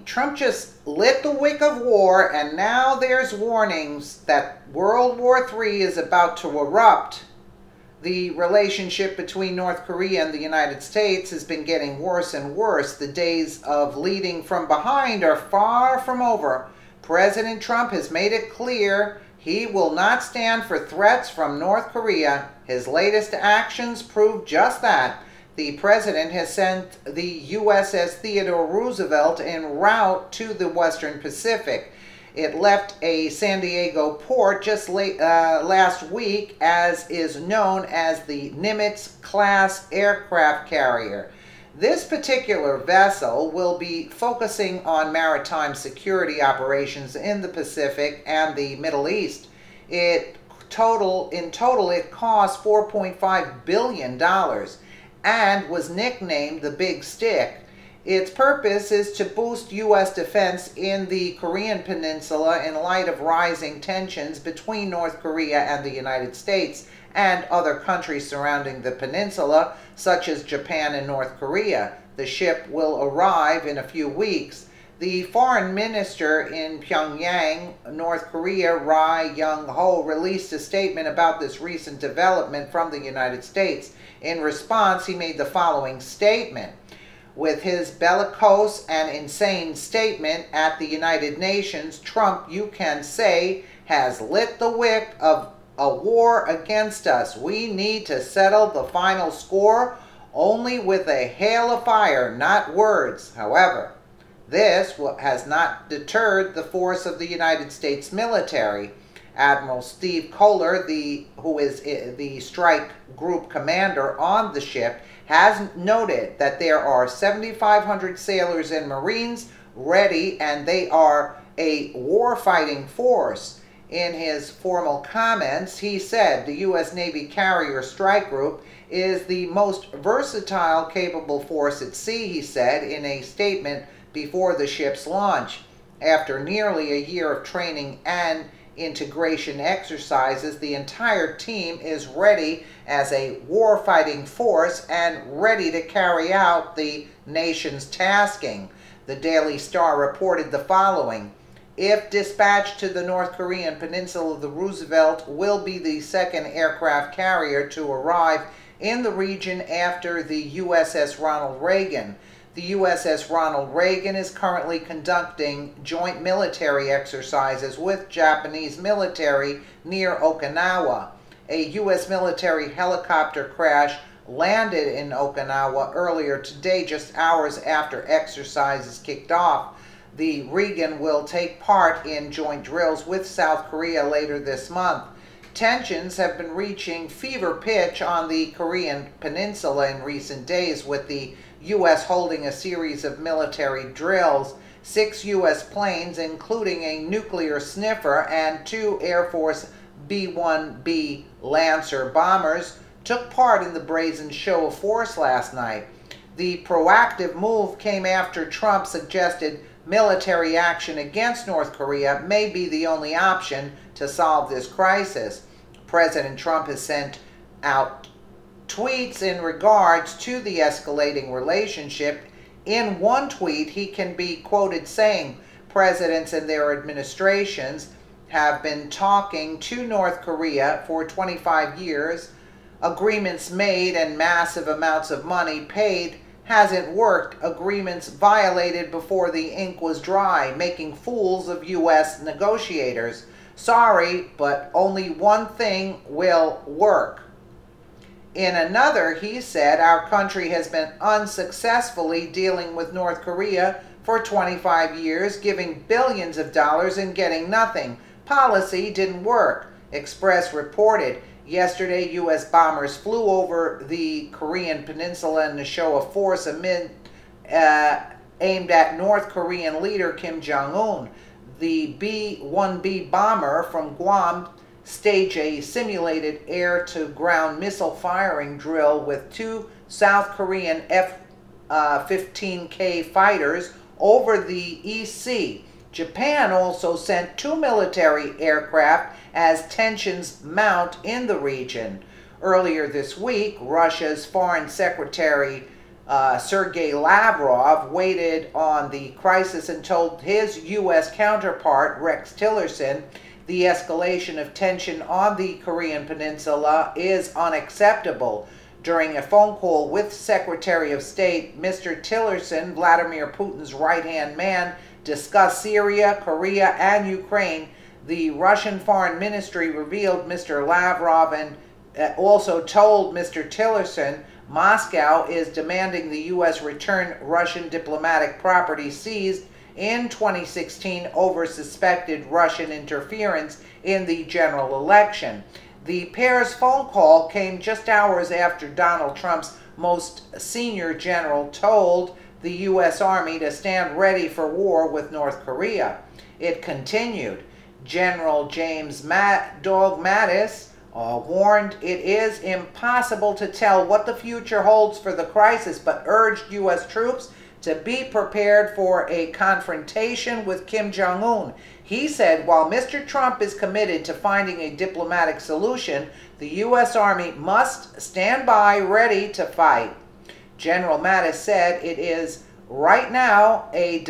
Trump just lit the wick of war, and now there's warnings that World War III is about to erupt. The relationship between North Korea and the United States has been getting worse and worse. The days of leading from behind are far from over. President Trump has made it clear he will not stand for threats from North Korea. His latest actions prove just that. The president has sent the USS Theodore Roosevelt en route to the Western Pacific. It left a San Diego port just last week, as is known as the Nimitz-class aircraft carrier. This particular vessel will be focusing on maritime security operations in the Pacific and the Middle East. In total, it cost $4.5 billion and was nicknamed the Big Stick. Its purpose is to boost U.S. defense in the Korean Peninsula in light of rising tensions between North Korea and the United States and other countries surrounding the peninsula, such as Japan and North Korea. The ship will arrive in a few weeks. The foreign minister in Pyongyang, North Korea, Ri Yong-ho, released a statement about this recent development from the United States. In response, he made the following statement. With his bellicose and insane statement at the United Nations, Trump, you can say, has lit the wick of a war against us. We need to settle the final score only with a hail of fire, not words. However, this has not deterred the force of the United States military. Admiral Steve Kohler, who is the strike group commander on the ship, has noted that there are 7,500 sailors and Marines ready, and they are a war-fighting force. In his formal comments, he said the U.S. Navy carrier strike group is the most versatile, capable force at sea, he said in a statement before the ship's launch. After nearly a year of training and integration exercises, the entire team is ready as a war-fighting force and ready to carry out the nation's tasking. The Daily Star reported the following. If dispatched to the North Korean peninsula, the Roosevelt will be the second aircraft carrier to arrive in the region after the USS Ronald Reagan. The USS Ronald Reagan is currently conducting joint military exercises with Japanese military near Okinawa. A U.S. military helicopter crash landed in Okinawa earlier today, just hours after exercises kicked off. The Reagan will take part in joint drills with South Korea later this month. Tensions have been reaching fever pitch on the Korean peninsula in recent days, with the U.S. holding a series of military drills. 6 U.S. planes, including a nuclear sniffer and 2 Air Force B-1B Lancer bombers, took part in the brazen show of force last night. The proactive move came after Trump suggested military action against North Korea may be the only option to solve this crisis. President Trump has sent out tweets in regards to the escalating relationship. In one tweet, he can be quoted saying, presidents and their administrations have been talking to North Korea for 25 years. Agreements made and massive amounts of money paid hasn't worked. Agreements violated before the ink was dry, making fools of U.S. negotiators. Sorry, but only one thing will work. In another, he said, our country has been unsuccessfully dealing with North Korea for 25 years, giving billions of dollars and getting nothing. Policy didn't work. Express reported. Yesterday, U.S. bombers flew over the Korean peninsula in a show of force aimed at North Korean leader Kim Jong-un. The B-1B bomber from Guam staged a simulated air-to-ground missile firing drill with 2 South Korean F-15K fighters over the East Sea. Japan also sent 2 military aircraft as tensions mount in the region. Earlier this week, Russia's Foreign Secretary Sergei Lavrov weighed on the crisis and told his U.S. counterpart, Rex Tillerson, the escalation of tension on the Korean Peninsula is unacceptable. During a phone call with Secretary of State, Mr. Tillerson, Vladimir Putin's right-hand man, discussed Syria, Korea, and Ukraine. The Russian Foreign Ministry revealed Mr. Lavrov and also told Mr. Tillerson Moscow is demanding the U.S. return Russian diplomatic property seized in 2016 over suspected Russian interference in the general election. The pair's phone call came just hours after Donald Trump's most senior general told the U.S. Army to stand ready for war with North Korea. It continued. General James Dog Mattis warned it is impossible to tell what the future holds for the crisis, but urged U.S. troops to be prepared for a confrontation with Kim Jong-un. He said, while Mr. Trump is committed to finding a diplomatic solution, the U.S. Army must stand by ready to fight. General Mattis said it is right now a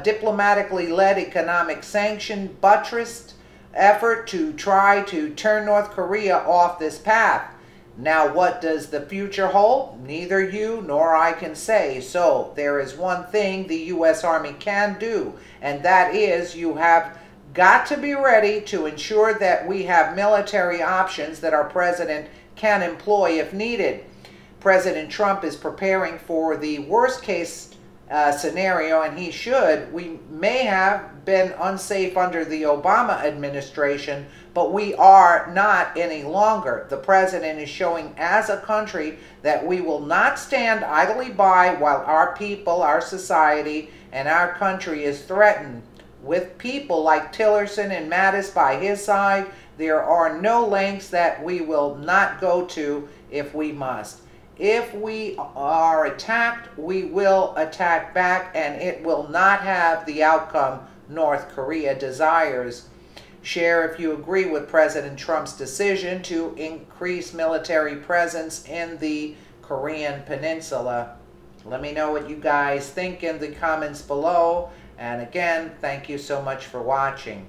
diplomatically led economic sanction buttressed effort to try to turn North Korea off this path. Now, what does the future hold? Neither you nor I can say. So, there is one thing the U.S. Army can do, and that is you have got to be ready to ensure that we have military options that our president can employ if needed. President Trump is preparing for the worst case scenario, and he should. We may have been unsafe under the Obama administration, but we are not any longer. The president is showing as a country that we will not stand idly by while our people, our society, and our country is threatened. With people like Tillerson and Mattis by his side, there are no lengths that we will not go to if we must. If we are attacked, we will attack back, and it will not have the outcome North Korea desires. Share if you agree with President Trump's decision to increase military presence in the Korean Peninsula. Let me know what you guys think in the comments below. And again, thank you so much for watching.